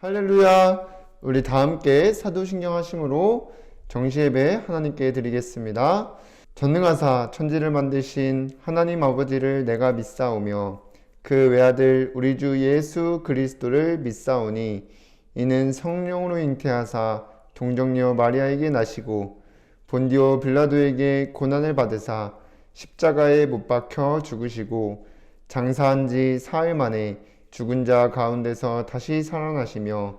할렐루야! 우리 다 함께 사도신경 하심으로 정시예배 하나님께 드리겠습니다. 전능하사 천지를 만드신 하나님 아버지를 내가 믿사오며 그 외아들 우리 주 예수 그리스도를 믿사오니 이는 성령으로 잉태하사 동정녀 마리아에게 나시고 본디오 빌라도에게 고난을 받으사 십자가에 못 박혀 죽으시고 장사한 지 사흘 만에 죽은 자 가운데서 다시 살아나시며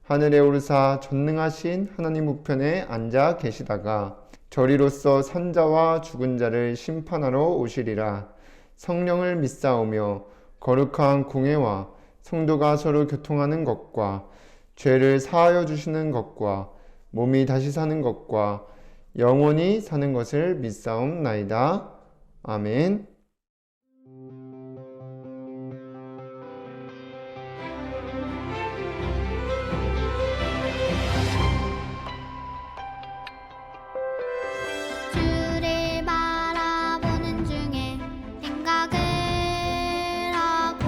하늘에 오르사 전능하신 하나님 우편에 앉아 계시다가 저리로서 산자와 죽은 자를 심판하러 오시리라. 성령을 믿사오며 거룩한 공회와 성도가 서로 교통하는 것과 죄를 사하여 주시는 것과 몸이 다시 사는 것과 영원히 사는 것을 믿사옵나이다. 아멘. 주를 바라보는 중에 생각을 하고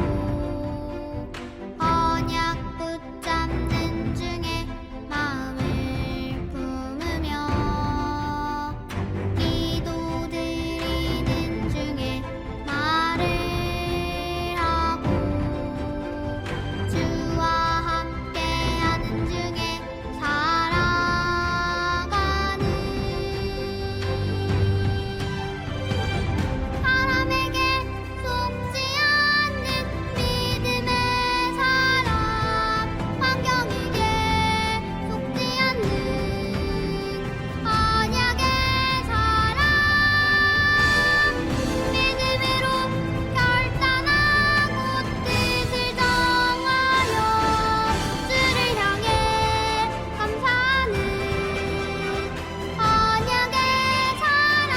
언약 붙잡는 중에 마음을 품으며 기도드리는 중에 말을 하고 주와 함께하는 중에 살아가는 사람에게 속지 않는 믿음의 사람, 환경에게 속지 않는 언약의 사람, 믿음으로 결단하고 뜻을 정하여 주를 향해 감사하는 언약의 사람.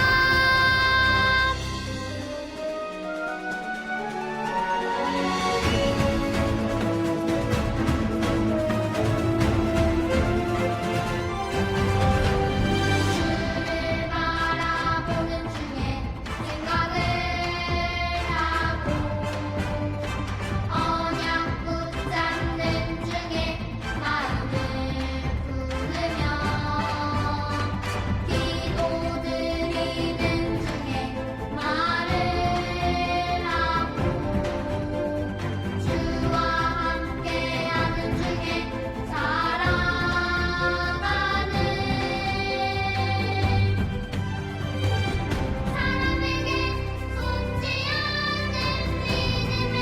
주를 바라보는 중에 생각을 하고 언약 붙잡는 중에 마음을 품으며 기도드리는 중에 말을 하고 주와 함께하는 중에 살아가는 사람에게 속지 않는 믿음의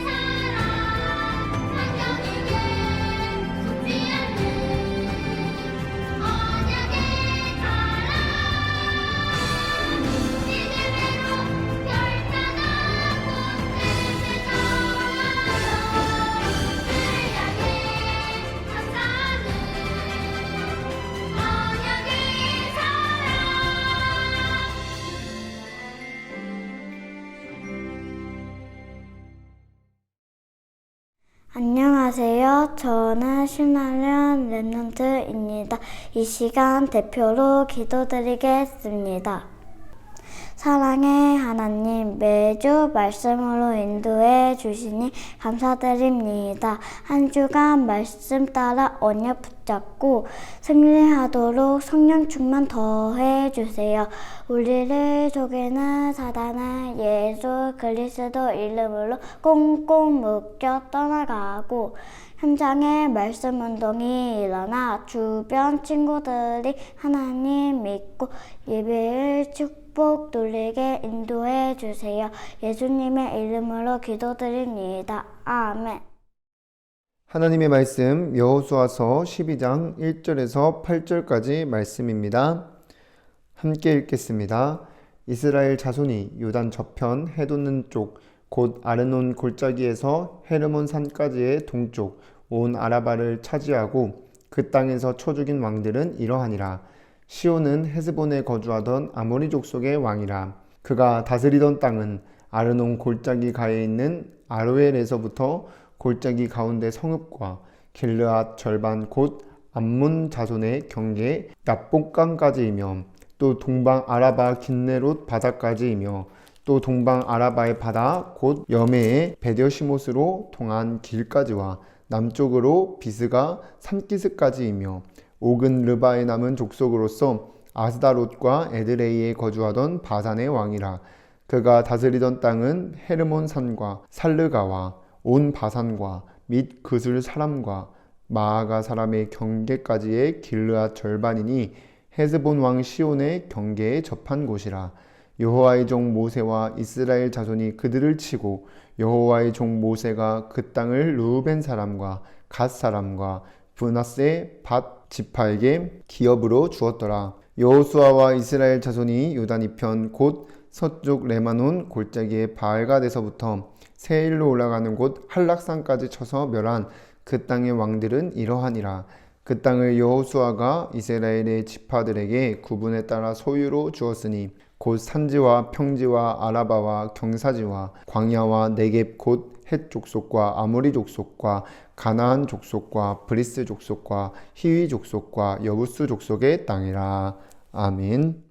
사람, 환경에게 속지 않는 언약의 사람, 믿음으로 결단하고 뜻을 정하여 주를 향해 감사하는 언약의 사람. 안녕하세요. 저는 신학년 랩런트입니다. 이 시간 대표로 기도드리겠습니다. 사랑의 하나님, 매주 말씀으로 인도해 주시니 감사드립니다. 한 주간 말씀 따라 언약 붙잡고 승리하도록 성령 충만 더해 주세요. 우리를 속이는 사단은 예수 그리스도 이름으로 꽁꽁 묶여 떠나가고 현장에 말씀 운동이 일어나 주변 친구들이 하나님 믿고 예배를 축복 누리게 인도해 주세요. 예수님의 이름으로 기도드립니다. 아멘. 하나님의 말씀 여호수아서 12장 1절에서 8절까지 말씀입니다. 함께 읽겠습니다. 이스라엘 자손이 요단 저편 해돋는 쪽 곧 아르논 골짜기에서 헤르몬 산까지의 동쪽 온 아라바를 차지하고 그 땅에서 쳐 죽인 왕들은 이러하니라. 시온은 헤스본에 거주하던 아모리 족속의 왕이라. 그가 다스리던 땅은 아르논 골짜기 가에 있는 아로엘에서부터 골짜기 가운데 성읍과 길르앗 절반 곧 암몬 자손의 경계 납복강까지이며 또 동방 아라바 긴네롯 바다까지이며 또 동방 아라바의 바다 곧 여메의 베델시못으로 통한 길까지와 남쪽으로 비스가 산기스까지이며 옥은 르바에 남은 족속으로서 아스다롯과 에드레이에 거주하던 바산의 왕이라. 그가 다스리던 땅은 헤르몬 산과 살르가와 온 바산과 및 그술 사람과 마아가 사람의 경계까지의 길르앗 절반이니 헤스본 왕 시온의 경계에 접한 곳이라. 여호와의 종 모세와 이스라엘 자손이 그들을 치고 여호와의 종 모세가 그 땅을 르우벤 사람과 갓 사람과 브나세 밭 지파에게 기업으로 주었더라. 여호수아와 이스라엘 자손이 요단 이편 곧 서쪽 레마논 골짜기의 바알갓에서부터 세일로 올라가는 곳 한락산까지 쳐서 멸한 그 땅의 왕들은 이러하니라. 그 땅을 여호수아가 이스라엘의 지파들에게 구분에 따라 소유로 주었으니 곧 산지와 평지와 아라바와 경사지와 광야와 네겝 곧 헷 족속과 아모리 족속과 가나안 족속과 브리스 족속과 히위 족속과 여부스 족속의 땅이라. 아멘.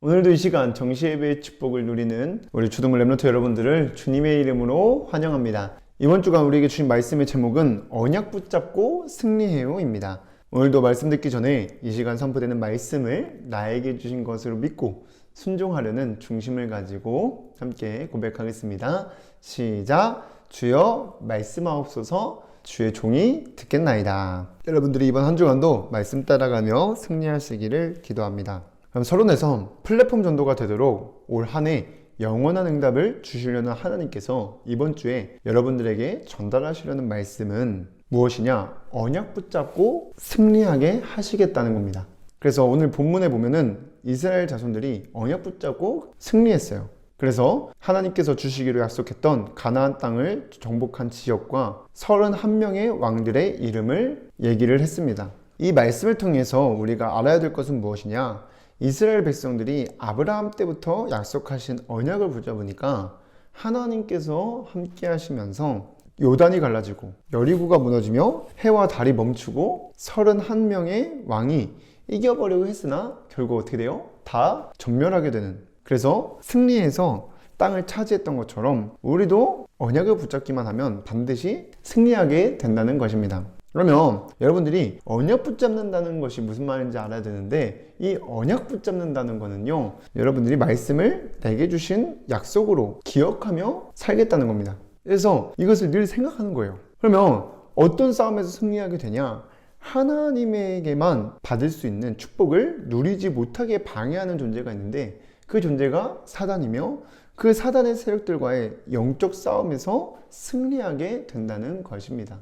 오늘도 이 시간 정시예배의 축복을 누리는 우리 주동물 렘넌트 여러분들을 주님의 이름으로 환영합니다. 이번 주간 우리에게 주신 말씀의 제목은 언약 붙잡고 승리해요입니다. 오늘도 말씀 듣기 전에 이 시간 선포되는 말씀을 나에게 주신 것으로 믿고 순종하려는 중심을 가지고 함께 고백하겠습니다. 시작! 주여 말씀하옵소서. 주의 종이 듣겠나이다. 여러분들이 이번 한 주간도 말씀 따라가며 승리하시기를 기도합니다. 그럼 서론에서 플랫폼 전도가 되도록 올 한 해 영원한 응답을 주시려는 하나님께서 이번 주에 여러분들에게 전달하시려는 말씀은 무엇이냐? 언약 붙잡고 승리하게 하시겠다는 겁니다. 그래서 오늘 본문에 보면은 이스라엘 자손들이 언약 붙잡고 승리했어요. 그래서 하나님께서 주시기로 약속했던 가나안 땅을 정복한 지역과 31명의 왕들의 이름을 얘기를 했습니다. 이 말씀을 통해서 우리가 알아야 될 것은 무엇이냐? 이스라엘 백성들이 아브라함 때부터 약속하신 언약을 붙잡으니까 하나님께서 함께 하시면서 요단이 갈라지고 여리고가 무너지며 해와 달이 멈추고 31명의 왕이 이겨버리고 했으나 결국 어떻게 돼요? 다 전멸하게 되는, 그래서 승리해서 땅을 차지했던 것처럼 우리도 언약을 붙잡기만 하면 반드시 승리하게 된다는 것입니다. 그러면 여러분들이 언약 붙잡는다는 것이 무슨 말인지 알아야 되는데, 이 언약 붙잡는다는 거는요, 여러분들이 말씀을 내게 주신 약속으로 기억하며 살겠다는 겁니다. 그래서 이것을 늘 생각하는 거예요. 그러면 어떤 싸움에서 승리하게 되냐? 하나님에게만 받을 수 있는 축복을 누리지 못하게 방해하는 존재가 있는데, 그 존재가 사단이며 그 사단의 세력들과의 영적 싸움에서 승리하게 된다는 것입니다.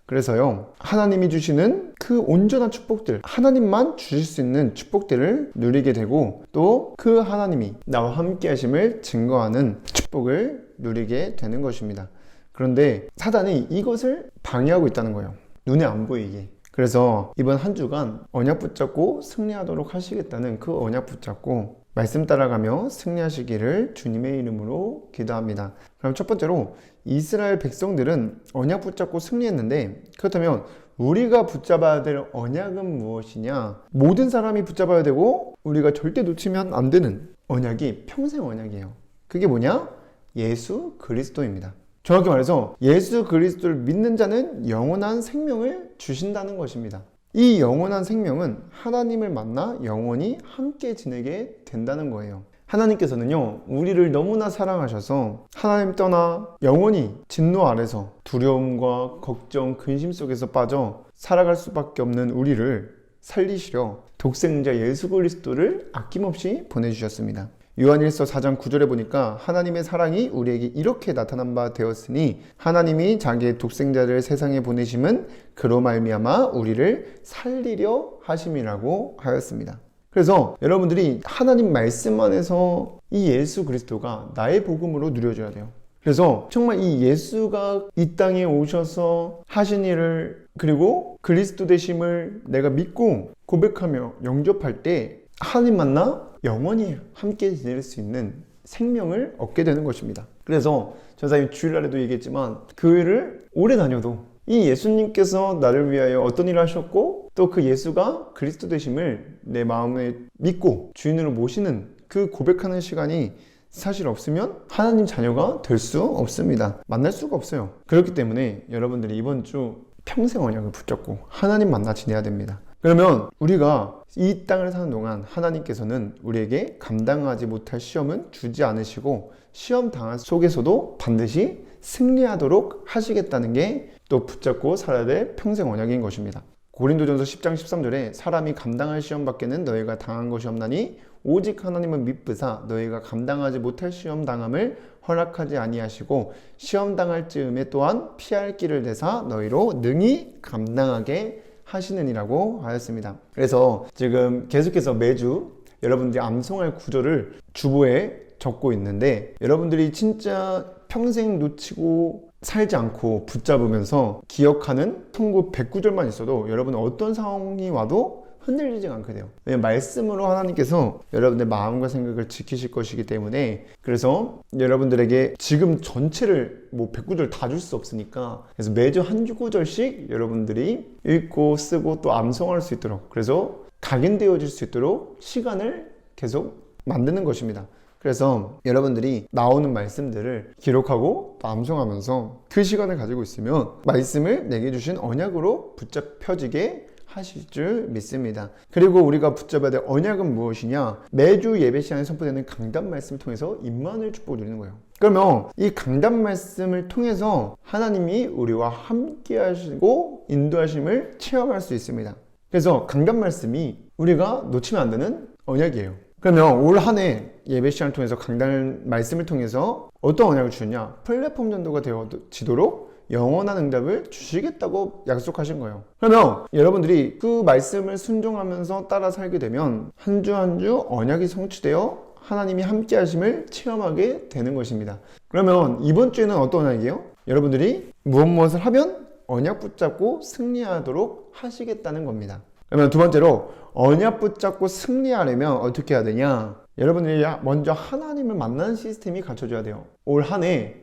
그래서요, 하나님이 주시는 그 온전한 축복들, 하나님만 주실 수 있는 축복들을 누리게 되고, 또 그 하나님이 나와 함께 하심을 증거하는 축복을 누리게 되는 것입니다. 그런데 사단이 이것을 방해하고 있다는 거예요. 눈에 안 보이게. 그래서 이번 한 주간 언약 붙잡고 승리하도록 하시겠다는 그 언약 붙잡고 말씀 따라가며 승리하시기를 주님의 이름으로 기도합니다. 그럼 첫 번째로, 이스라엘 백성들은 언약 붙잡고 승리했는데, 그렇다면 우리가 붙잡아야 될 언약은 무엇이냐? 모든 사람이 붙잡아야 되고 우리가 절대 놓치면 안 되는 언약이 평생 언약이에요. 그게 뭐냐? 예수 그리스도입니다. 정확히 말해서 예수 그리스도를 믿는 자는 영원한 생명을 주신다는 것입니다. 이 영원한 생명은 하나님을 만나 영원히 함께 지내게 된다는 거예요. 하나님께서는요, 우리를 너무나 사랑하셔서 하나님 떠나 영원히 진노 아래서 두려움과 걱정, 근심 속에서 빠져 살아갈 수밖에 없는 우리를 살리시려 독생자 예수 그리스도를 아낌없이 보내주셨습니다. 요한일서 4장 9절에 보니까 하나님의 사랑이 우리에게 이렇게 나타난 바 되었으니 하나님이 자기의 독생자를 세상에 보내심은 그로 말미암아 우리를 살리려 하심이라고 하였습니다. 그래서 여러분들이 하나님 말씀 안에서 이 예수 그리스도가 나의 복음으로 누려져야 돼요. 그래서 정말 이 예수가 이 땅에 오셔서 하신 일을, 그리고 그리스도 되심을 내가 믿고 고백하며 영접할 때 하나님 만나 영원히 함께 지낼 수 있는 생명을 얻게 되는 것입니다. 그래서 전사님 주일날에도 얘기했지만, 교회를 오래 다녀도 이 예수님께서 나를 위하여 어떤 일을 하셨고 또 그 예수가 그리스도 되심을 내 마음에 믿고 주인으로 모시는 그 고백하는 시간이 사실 없으면 하나님 자녀가 될 수 없습니다. 만날 수가 없어요. 그렇기 때문에 여러분들이 이번 주 평생 언약을 붙잡고 하나님 만나 지내야 됩니다. 그러면 우리가 이 땅을 사는 동안 하나님께서는 우리에게 감당하지 못할 시험은 주지 않으시고 시험 당한 속에서도 반드시 승리하도록 하시겠다는 게 또 붙잡고 살아야 될 평생 언약인 것입니다. 고린도전서 10장 13절에 사람이 감당할 시험 밖에는 너희가 당한 것이 없나니 오직 하나님은 미쁘사 너희가 감당하지 못할 시험 당함을 허락하지 아니하시고 시험 당할 즈음에 또한 피할 길을 내사 너희로 능히 감당하게 하시느니라고 하였습니다. 그래서 지금 계속해서 매주 여러분들이 암송할 구절을 주보에 적고 있는데 여러분들이 진짜 평생 놓치고 살지 않고 붙잡으면서 기억하는 통구 109절만 있어도 여러분은 어떤 상황이 와도 흔들리지 않게 돼요. 왜냐면 말씀으로 하나님께서 여러분의 마음과 생각을 지키실 것이기 때문에 그래서 여러분들에게 지금 전체를 뭐 109절 다 줄 수 없으니까 그래서 매주 한 구절씩 여러분들이 읽고 쓰고 또 암송할 수 있도록 그래서 각인되어질 수 있도록 시간을 계속 만드는 것입니다. 그래서 여러분들이 나오는 말씀들을 기록하고 또 암송하면서 그 시간을 가지고 있으면 말씀을 내게 주신 언약으로 붙잡혀지게 하실 줄 믿습니다. 그리고 우리가 붙잡아야 될 언약은 무엇이냐? 매주 예배 시간에 선포되는 강단 말씀을 통해서 임마누엘 축복을 누리는 거예요. 그러면 이 강단 말씀을 통해서 하나님이 우리와 함께 하시고 인도하심을 체험할 수 있습니다. 그래서 강단 말씀이 우리가 놓치면 안 되는 언약이에요. 그러면 올 한 해 예배 시간을 통해서 강단 말씀을 통해서 어떤 언약을 주셨냐? 플랫폼 전도가 되어지도록 영원한 응답을 주시겠다고 약속하신 거예요. 그러면 여러분들이 그 말씀을 순종하면서 따라 살게 되면 한 주 한 주 언약이 성취되어 하나님이 함께 하심을 체험하게 되는 것입니다. 그러면 이번 주에는 어떤 언약이에요? 여러분들이 무엇을 하면 언약 붙잡고 승리하도록 하시겠다는 겁니다. 그러면 두 번째로 언약 붙잡고 승리하려면 어떻게 해야 되냐? 여러분들이 먼저 하나님을 만나는 시스템이 갖춰져야 돼요. 올 한 해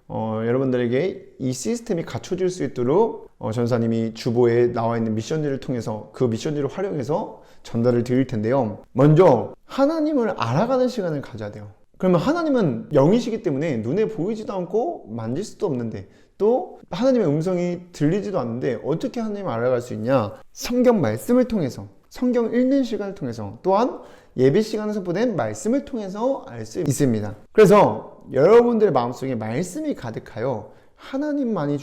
여러분들에게 이 시스템이 갖춰질 수 있도록 전사님이 주보에 나와 있는 미션지를 통해서 그 미션지를 활용해서 전달을 드릴 텐데요. 먼저 하나님을 알아가는 시간을 가져야 돼요. 그러면 하나님은 영이시기 때문에 눈에 보이지도 않고 만질 수도 없는데 또 하나님의 음성이 들리지도 않는데 어떻게 하나님을 알아갈 수 있냐? 성경 말씀을 통해서 성경 읽는 시간을 통해서 또한 예배 시간에 선포된 말씀을 통해서 알 수 있습니다. 그래서 여러분들의 마음속에 말씀이 가득하여 하나님만이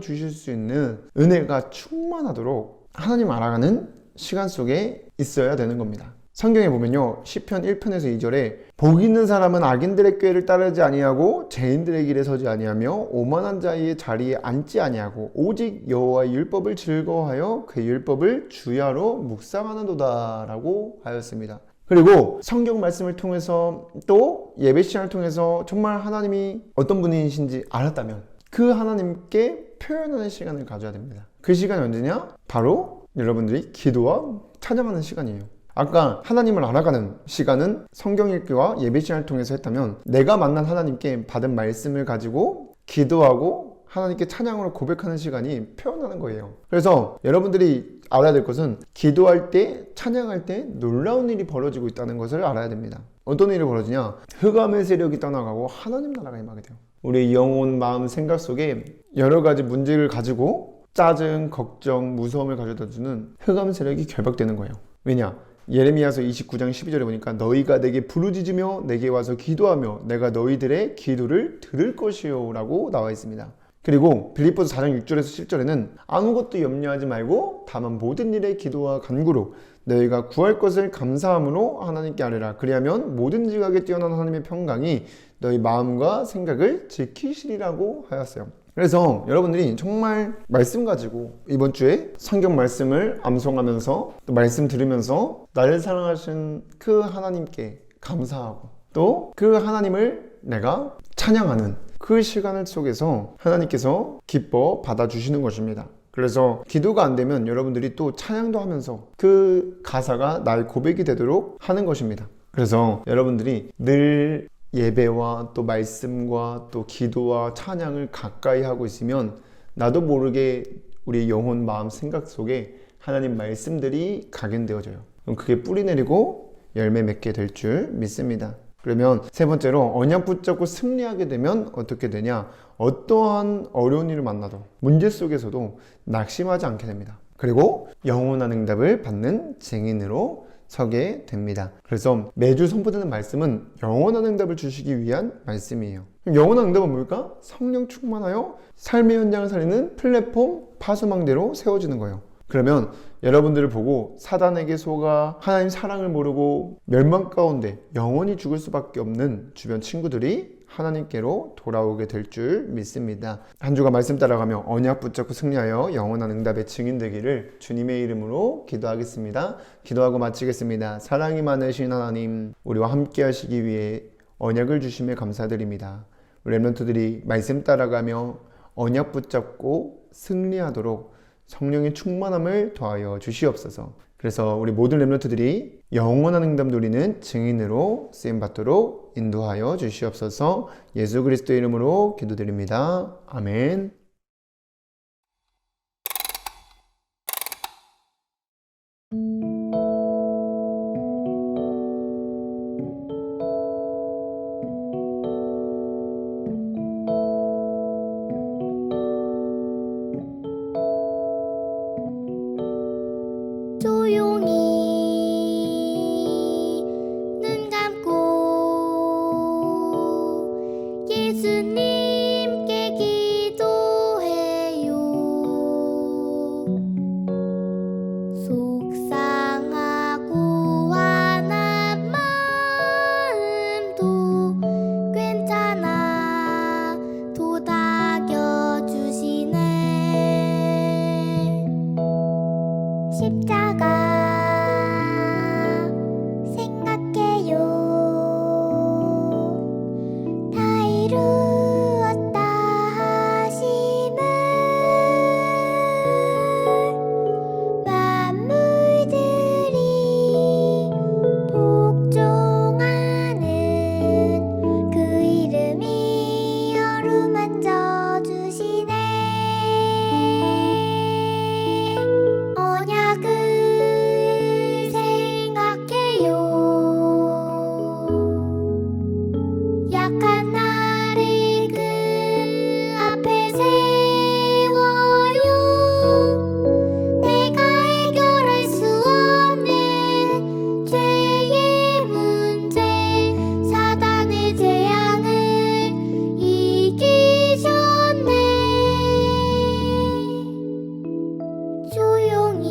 주실 수 있는 은혜가 충만하도록 하나님 알아가는 시간 속에 있어야 되는 겁니다. 성경에 보면요, 시편 1편에서 2절에 복 있는 사람은 악인들의 꾀를 따르지 아니하고 죄인들의 길에 서지 아니하며 오만한 자의 자리에 앉지 아니하고 오직 여호와의 율법을 즐거워하여 그 율법을 주야로 묵상하는도다 라고 하였습니다. 그리고 성경 말씀을 통해서 또 예배 시간을 통해서 정말 하나님이 어떤 분이신지 알았다면 그 하나님께 표현하는 시간을 가져야 됩니다. 그 시간이 언제냐? 바로 여러분들이 기도와 찬양하는 시간이에요. 아까 하나님을 알아가는 시간은 성경 읽기와 예배 시간을 통해서 했다면 내가 만난 하나님께 받은 말씀을 가지고 기도하고 하나님께 찬양으로 고백하는 시간이 표현하는 거예요. 그래서 여러분들이 알아야 될 것은 기도할 때, 찬양할 때 놀라운 일이 벌어지고 있다는 것을 알아야 됩니다. 어떤 일이 벌어지냐? 흑암의 세력이 떠나가고 하나님 나라가 임하게 돼요. 우리의 영혼, 마음, 생각 속에 여러 가지 문제를 가지고 짜증, 걱정, 무서움을 가져다주는 흑암 세력이 결박되는 거예요. 왜냐? 예레미야서 29장 12절에 보니까 너희가 내게 부르짖으며 내게 와서 기도하며 내가 너희들의 기도를 들을 것이요 라고 나와 있습니다. 그리고 빌립보서 4장 6절에서 7절에는 아무것도 염려하지 말고 다만 모든 일에 기도와 간구로 너희가 구할 것을 감사함으로 하나님께 아뢰라. 그리하면 모든 지각에 뛰어난 하나님의 평강이 너희 마음과 생각을 지키시리라고 하였어요. 그래서 여러분들이 정말 말씀 가지고 이번 주에 성경 말씀을 암송하면서 또 말씀 들으면서 나를 사랑하신 그 하나님께 감사하고 또 그 하나님을 내가 찬양하는 그 시간을 속에서 하나님께서 기뻐 받아주시는 것입니다. 그래서 기도가 안 되면 여러분들이 또 찬양도 하면서 그 가사가 나의 고백이 되도록 하는 것입니다. 그래서 여러분들이 늘 예배와 또 말씀과 또 기도와 찬양을 가까이 하고 있으면 나도 모르게 우리 영혼, 마음, 생각 속에 하나님 말씀들이 각인되어져요. 그럼 그게 뿌리 내리고 열매 맺게 될 줄 믿습니다. 그러면 세 번째로 언약 붙잡고 승리하게 되면 어떻게 되냐? 어떠한 어려운 일을 만나도 문제 속에서도 낙심하지 않게 됩니다. 그리고 영원한 응답을 받는 증인으로 서게 됩니다. 그래서 매주 선포되는 말씀은 영원한 응답을 주시기 위한 말씀이에요. 그럼 영원한 응답은 뭘까? 성령 충만하여 삶의 현장을 살리는 플랫폼 파수망대로 세워지는 거예요. 그러면 여러분들을 보고 사단에게 속아 하나님 사랑을 모르고 멸망 가운데 영원히 죽을 수밖에 없는 주변 친구들이 하나님께로 돌아오게 될 줄 믿습니다. 한 주간 말씀 따라가며 언약 붙잡고 승리하여 영원한 응답의 증인 되기를 주님의 이름으로 기도하겠습니다. 기도하고 마치겠습니다. 사랑이 많으신 하나님, 우리와 함께 하시기 위해 언약을 주심에 감사드립니다. 우리 렘넌트들이 말씀 따라가며 언약 붙잡고 승리하도록 성령의 충만함을 더하여 주시옵소서. 그래서 우리 모든 렘넌트들이 영원한 응답 누리는 증인으로 쓰임받도록 인도하여 주시옵소서. 예수 그리스도의 이름으로 기도드립니다. 아멘. 조용히 눈 감고 예수님께 기도해요. 속상하고 화난 마음도 괜찮아 도닥여 주시네. 십자가 생각해요. 다 이루었다 하심을 만물들이 복종하는 그 이름이 어루만져 주시네. 언약을 생각해요. 약한 나를 그 앞에 세워요. 내가 해결할 수 없는 죄의 문제, 사단의 재앙을 이기셨네. 조용히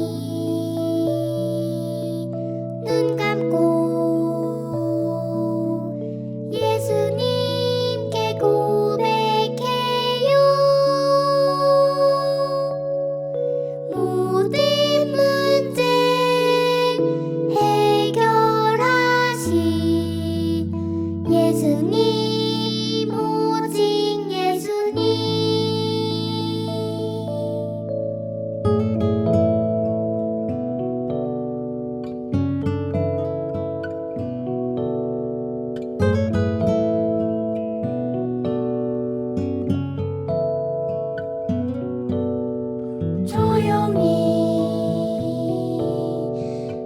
눈 감고 예수님께 고백해요. 모든 문제 해결하신 예수님, 오직 예수님. 조용히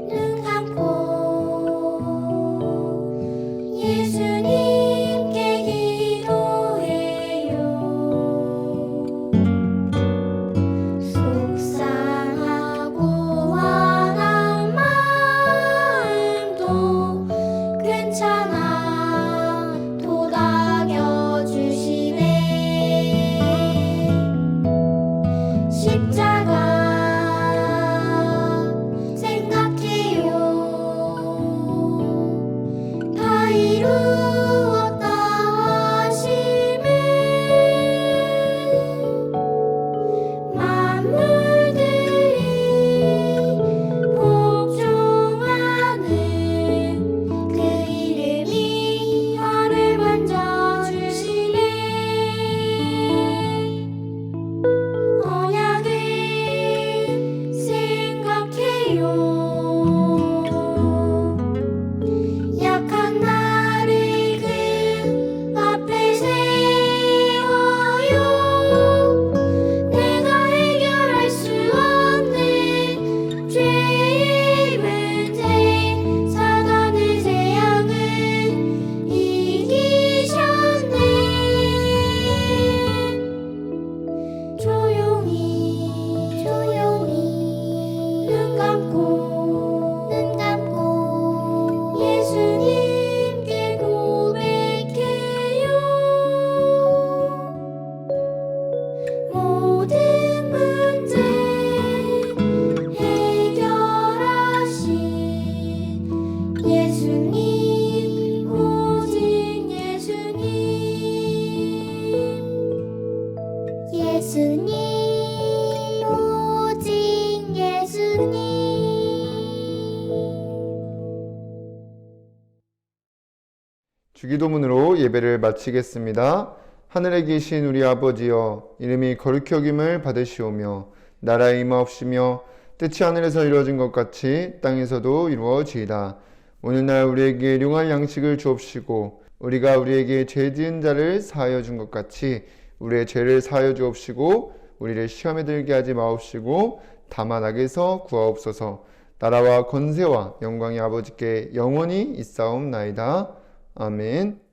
눈 감고 예수님께 기도해요. 속상하고 화난 마음도 괜찮아 도닥여 주시네. 십자가 생각해요. 다 이루었다 하심을 만물들이 복종하는 그 이름이 나를 만져 주시네. 언약을 생각해요. 약한 나를 그 앞에 세워요. 내가 주기도문으로 예배를 마치겠습니다. 하늘에 계신 우리 아버지여, 이름이 거룩히 여김을 받으시오며 나라의 임하옵시며 뜻이 하늘에서 이루어진 것 같이 땅에서도 이루어지이다. 오늘날 우리에게 일용할 양식을 주옵시고 우리가 우리에게 죄 지은 자를 사하여 준 것 같이 우리의 죄를 사하여 주옵시고 우리를 시험에 들게 하지 마옵시고 다만 악에서 구하옵소서. 나라와 권세와 영광이 아버지께 영원히 있사옵나이다. 아멘.